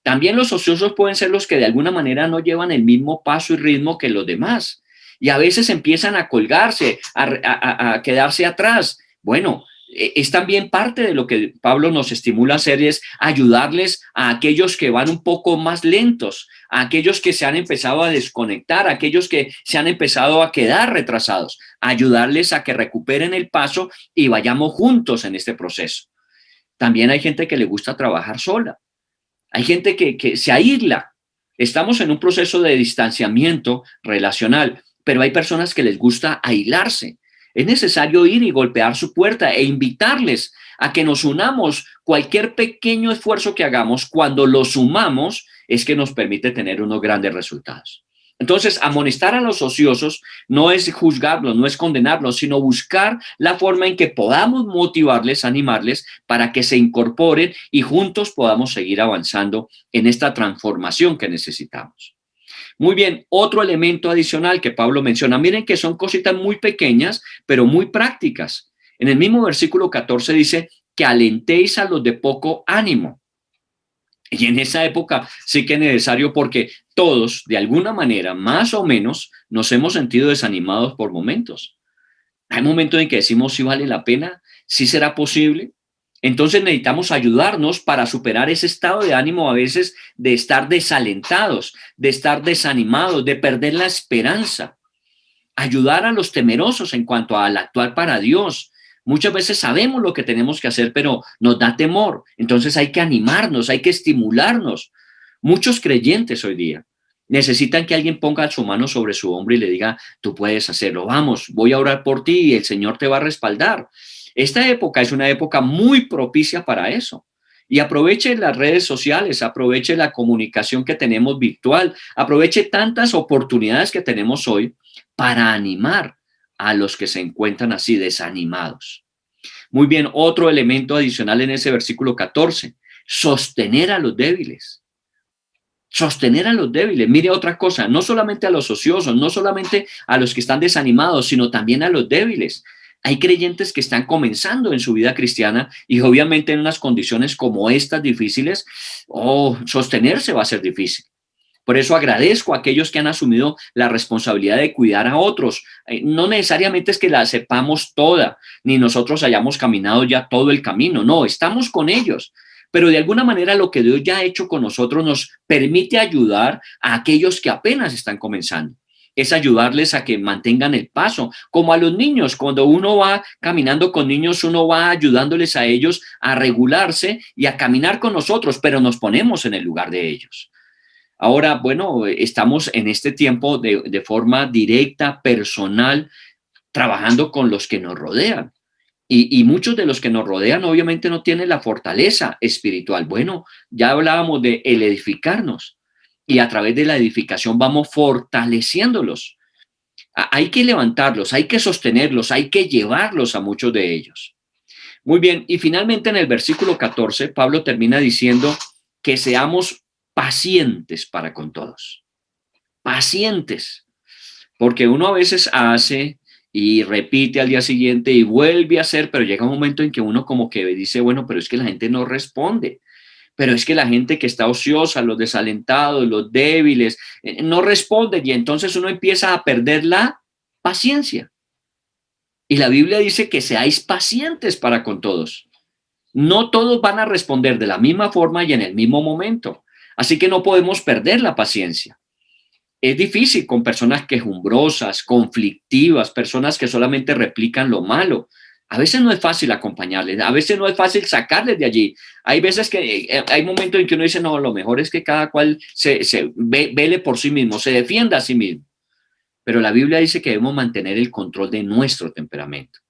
También los ociosos pueden ser los que de alguna manera no llevan el mismo paso y ritmo que los demás. Y a veces empiezan a colgarse, a quedarse atrás. Bueno, es también parte de lo que Pablo nos estimula a hacer, es ayudarles a aquellos que van un poco más lentos, a aquellos que se han empezado a desconectar, a aquellos que se han empezado a quedar retrasados, ayudarles a que recuperen el paso y vayamos juntos en este proceso. También hay gente que le gusta trabajar sola. Hay gente que se aísla. Estamos en un proceso de distanciamiento relacional, pero hay personas que les gusta aislarse. Es necesario ir y golpear su puerta e invitarles a que nos unamos. Cualquier pequeño esfuerzo que hagamos, cuando lo sumamos, es que nos permite tener unos grandes resultados. Entonces, amonestar a los ociosos no es juzgarlos, no es condenarlos, sino buscar la forma en que podamos motivarles, animarles para que se incorporen y juntos podamos seguir avanzando en esta transformación que necesitamos. Muy bien, otro elemento adicional que Pablo menciona, miren que son cositas muy pequeñas, pero muy prácticas. En el mismo versículo 14 dice que alentéis a los de poco ánimo. Y en esa época sí que es necesario, porque todos, de alguna manera, más o menos, nos hemos sentido desanimados por momentos. Hay momentos en que decimos si vale la pena, si será posible. Entonces necesitamos ayudarnos para superar ese estado de ánimo, a veces de estar desalentados, de estar desanimados, de perder la esperanza. Ayudar a los temerosos en cuanto al actuar para Dios. Muchas veces sabemos lo que tenemos que hacer, pero nos da temor. Entonces hay que animarnos, hay que estimularnos. Muchos creyentes hoy día necesitan que alguien ponga su mano sobre su hombro y le diga, tú puedes hacerlo, vamos, voy a orar por ti y el Señor te va a respaldar. Esta época es una época muy propicia para eso. Y aproveche las redes sociales, aproveche la comunicación que tenemos virtual, aproveche tantas oportunidades que tenemos hoy para animar a los que se encuentran así desanimados. Muy bien, otro elemento adicional en ese versículo 14, sostener a los débiles. Sostener a los débiles. Mire otra cosa, no solamente a los ociosos, no solamente a los que están desanimados, sino también a los débiles. Hay creyentes que están comenzando en su vida cristiana y obviamente en unas condiciones como estas difíciles, sostenerse va a ser difícil. Por eso agradezco a aquellos que han asumido la responsabilidad de cuidar a otros. No necesariamente es que la sepamos toda, ni nosotros hayamos caminado ya todo el camino. No, estamos con ellos. Pero de alguna manera lo que Dios ya ha hecho con nosotros nos permite ayudar a aquellos que apenas están comenzando. es ayudarles a que mantengan el paso, como a los niños. Cuando uno va caminando con niños, uno va ayudándoles a ellos a regularse y a caminar con nosotros, pero nos ponemos en el lugar de ellos. Ahora, bueno, estamos en este tiempo de forma directa, personal, trabajando con los que nos rodean. Y muchos de los que nos rodean obviamente no tienen la fortaleza espiritual. Bueno, ya hablábamos de el edificarnos y a través de la edificación vamos fortaleciéndolos. Hay que levantarlos, hay que sostenerlos, hay que llevarlos a muchos de ellos. Muy bien, y finalmente en el versículo 14, Pablo termina diciendo que seamos pacientes para con todos. Pacientes, porque uno a veces hace y repite al día siguiente y vuelve a hacer, pero llega un momento en que uno como que dice, bueno, pero es que la gente no responde. Pero es que la gente que está ociosa, los desalentados, los débiles, no responden y entonces uno empieza a perder la paciencia. Y la Biblia dice que seáis pacientes para con todos. No todos van a responder de la misma forma y en el mismo momento. Así que no podemos perder la paciencia. Es difícil con personas quejumbrosas, conflictivas, personas que solamente replican lo malo. A veces no es fácil acompañarles, a veces no es fácil sacarles de allí. Hay veces que hay momentos en que uno dice, no, lo mejor es que cada cual vele por sí mismo, se defienda a sí mismo. Pero la Biblia dice que debemos mantener el control de nuestro temperamento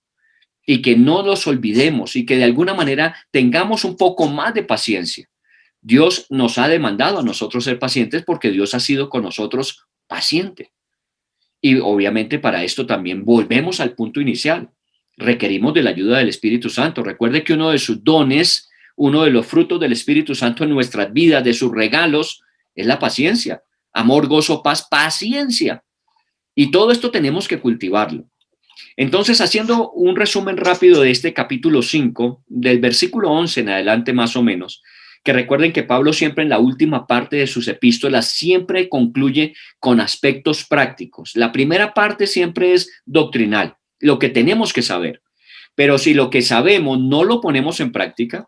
y que no los olvidemos y que de alguna manera tengamos un poco más de paciencia. Dios nos ha demandado a nosotros ser pacientes porque Dios ha sido con nosotros paciente. Y obviamente para esto también volvemos al punto inicial. Requerimos de la ayuda del Espíritu Santo. Recuerde que uno de sus dones, uno de los frutos del Espíritu Santo en nuestras vidas, de sus regalos, es la paciencia. Amor, gozo, paz, paciencia. Y todo esto tenemos que cultivarlo. Entonces, haciendo un resumen rápido de este capítulo 5, del versículo 11 en adelante más o menos, que recuerden que Pablo siempre en la última parte de sus epístolas siempre concluye con aspectos prácticos. La primera parte siempre es doctrinal, lo que tenemos que saber. Pero si lo que sabemos no lo ponemos en práctica,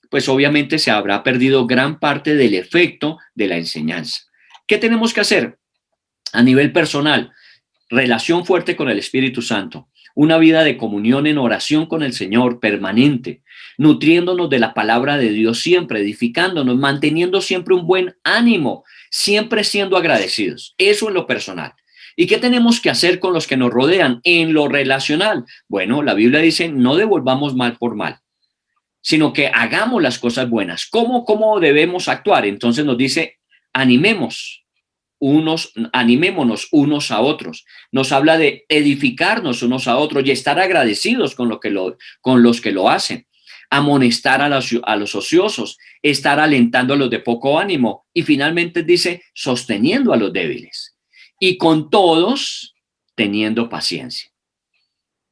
pues obviamente se habrá perdido gran parte del efecto de la enseñanza. ¿Qué tenemos que hacer? A nivel personal, relación fuerte con el Espíritu Santo, una vida de comunión en oración con el Señor permanente, nutriéndonos de la palabra de Dios siempre, edificándonos, manteniendo siempre un buen ánimo, siempre siendo agradecidos. Eso en lo personal. ¿Y qué tenemos que hacer con los que nos rodean en lo relacional? Bueno, la Biblia dice, no devolvamos mal por mal, sino que hagamos las cosas buenas. ¿Cómo debemos actuar? Entonces nos dice, animémonos unos a otros. Nos habla de edificarnos unos a otros y estar agradecidos con los que lo hacen. Amonestar a los ociosos, estar alentando a los de poco ánimo y finalmente dice sosteniendo a los débiles y con todos teniendo paciencia.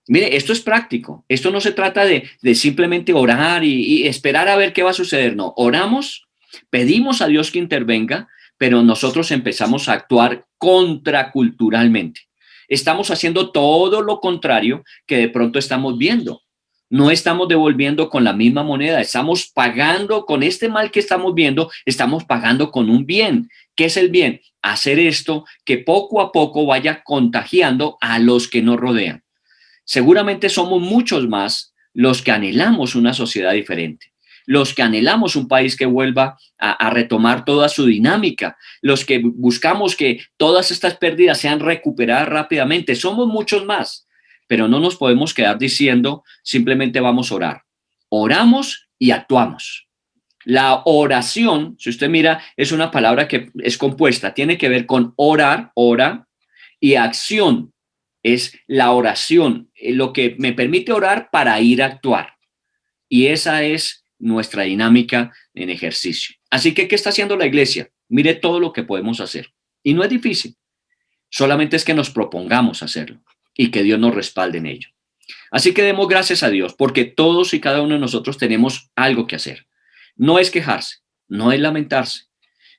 Mire, esto es práctico. Esto no se trata de simplemente orar y esperar a ver qué va a suceder. No, oramos, pedimos a Dios que intervenga, pero nosotros empezamos a actuar contraculturalmente. Estamos haciendo todo lo contrario que de pronto estamos viendo. No estamos devolviendo con la misma moneda, estamos pagando con este mal que estamos viendo, estamos pagando con un bien. ¿Qué es el bien? Hacer esto que poco a poco vaya contagiando a los que nos rodean. Seguramente somos muchos más los que anhelamos una sociedad diferente, los que anhelamos un país que vuelva a retomar toda su dinámica, los que buscamos que todas estas pérdidas sean recuperadas rápidamente. Somos muchos más, pero no nos podemos quedar diciendo simplemente vamos a orar. Oramos y actuamos. La oración, si usted mira, es una palabra que es compuesta, tiene que ver con orar, ora, y acción. Es la oración, lo que me permite orar para ir a actuar. Y esa es nuestra dinámica en ejercicio. Así que, ¿qué está haciendo la iglesia? Mire todo lo que podemos hacer. Y no es difícil, solamente es que nos propongamos hacerlo y que Dios nos respalde en ello. Así que demos gracias a Dios, porque todos y cada uno de nosotros tenemos algo que hacer. No es quejarse, no es lamentarse,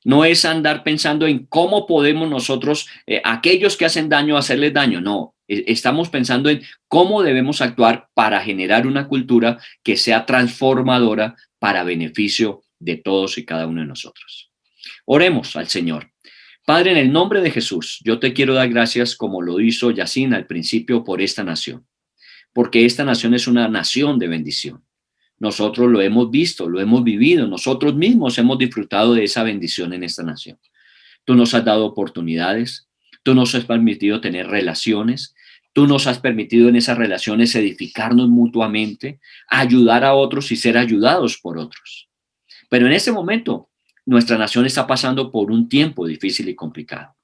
no es andar pensando en cómo podemos nosotros, aquellos que hacen daño, hacerles daño. No, estamos pensando en cómo debemos actuar para generar una cultura que sea transformadora para beneficio de todos y cada uno de nosotros. Oremos al Señor. Padre, en el nombre de Jesús, yo te quiero dar gracias como lo hizo Yacine al principio por esta nación, porque esta nación es una nación de bendición. Nosotros lo hemos visto, lo hemos vivido, nosotros mismos hemos disfrutado de esa bendición en esta nación. Tú nos has dado oportunidades, tú nos has permitido tener relaciones, tú nos has permitido en esas relaciones edificarnos mutuamente, ayudar a otros y ser ayudados por otros. Pero en este momento, nuestra nación está pasando por un tiempo difícil y complicado.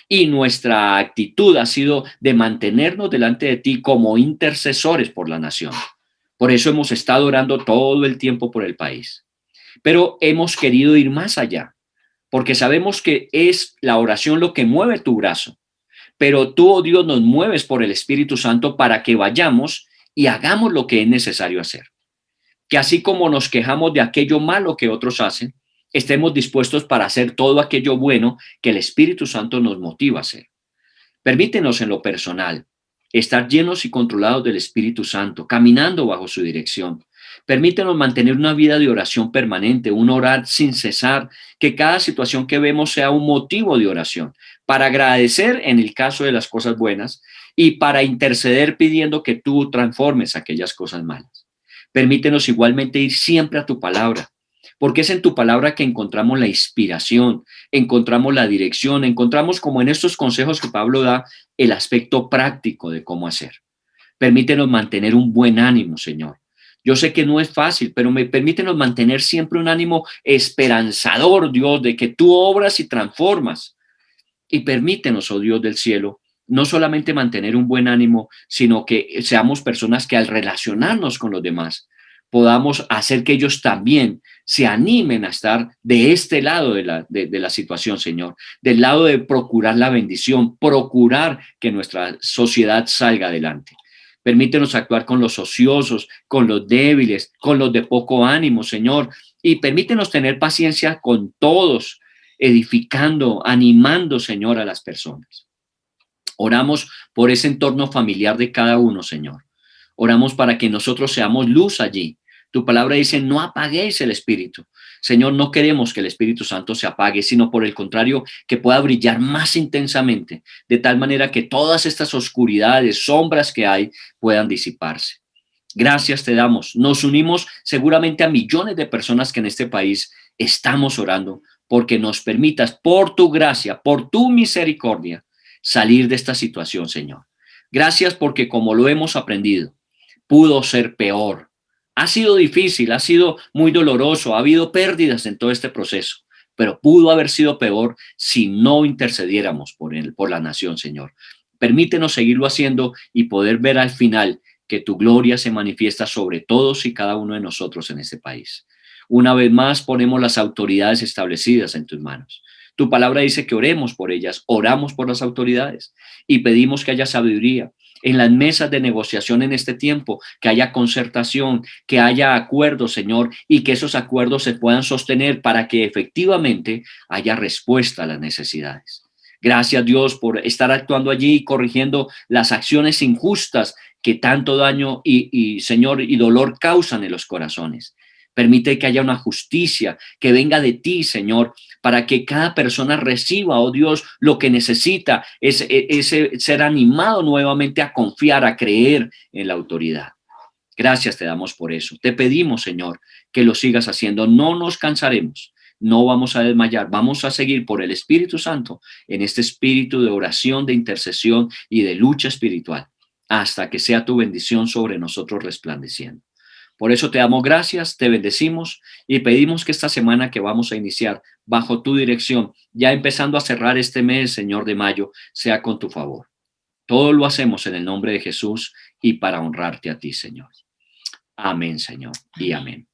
Y nuestra actitud ha sido de mantenernos delante de ti como intercesores por la nación. Por eso hemos estado orando todo el tiempo por el país. Pero hemos querido ir más allá, porque sabemos que es la oración lo que mueve tu brazo. Pero tú, oh Dios, nos mueves por el Espíritu Santo para que vayamos y hagamos lo que es necesario hacer. Que así como nos quejamos de aquello malo que otros hacen, estemos dispuestos para hacer todo aquello bueno que el Espíritu Santo nos motiva a hacer. Permítenos en lo personal estar llenos y controlados del Espíritu Santo, caminando bajo su dirección. Permítenos mantener una vida de oración permanente, un orar sin cesar, que cada situación que vemos sea un motivo de oración, para agradecer en el caso de las cosas buenas y para interceder pidiendo que tú transformes aquellas cosas malas. Permítenos igualmente ir siempre a tu palabra, porque es en tu palabra que encontramos la inspiración, encontramos la dirección, encontramos como en estos consejos que Pablo da el aspecto práctico de cómo hacer. Permítenos mantener un buen ánimo, Señor. Yo sé que no es fácil, pero permítenos mantener siempre un ánimo esperanzador, Dios, de que tú obras y transformas. Y permítenos, oh Dios del cielo, no solamente mantener un buen ánimo, sino que seamos personas que al relacionarnos con los demás podamos hacer que ellos también se animen a estar de este lado de la situación, Señor, del lado de procurar la bendición, procurar que nuestra sociedad salga adelante. Permítenos actuar con los ociosos, con los débiles, con los de poco ánimo, Señor, y permítenos tener paciencia con todos, edificando, animando, Señor, a las personas. Oramos por ese entorno familiar de cada uno, Señor. Oramos para que nosotros seamos luz allí. Tu palabra dice, no apaguéis el Espíritu. Señor, no queremos que el Espíritu Santo se apague, sino por el contrario, que pueda brillar más intensamente, de tal manera que todas estas oscuridades, sombras que hay, puedan disiparse. Gracias te damos. Nos unimos seguramente a millones de personas que en este país estamos orando porque nos permitas, por tu gracia, por tu misericordia, salir de esta situación, Señor. Gracias porque como lo hemos aprendido, pudo ser peor. Ha sido difícil, ha sido muy doloroso, ha habido pérdidas en todo este proceso, pero pudo haber sido peor si no intercediéramos por la nación, Señor. Permítenos seguirlo haciendo y poder ver al final que tu gloria se manifiesta sobre todos y cada uno de nosotros en este país. Una vez más ponemos las autoridades establecidas en tus manos. Tu palabra dice que oremos por ellas, oramos por las autoridades y pedimos que haya sabiduría en las mesas de negociación en este tiempo, que haya concertación, que haya acuerdos, Señor, y que esos acuerdos se puedan sostener para que efectivamente haya respuesta a las necesidades. Gracias, Dios, por estar actuando allí y corrigiendo las acciones injustas que tanto daño Señor, y dolor causan en los corazones. Permite que haya una justicia que venga de ti, Señor, para que cada persona reciba, oh Dios, lo que necesita, ese ser animado nuevamente a confiar, a creer en la autoridad. Gracias te damos por eso. Te pedimos, Señor, que lo sigas haciendo. No nos cansaremos, no vamos a desmayar, vamos a seguir por el Espíritu Santo en este espíritu de oración, de intercesión y de lucha espiritual, hasta que sea tu bendición sobre nosotros resplandeciendo. Por eso te damos gracias, te bendecimos y pedimos que esta semana que vamos a iniciar bajo tu dirección, ya empezando a cerrar este mes, Señor, de mayo, sea con tu favor. Todo lo hacemos en el nombre de Jesús y para honrarte a ti, Señor. Amén, Señor, y amén.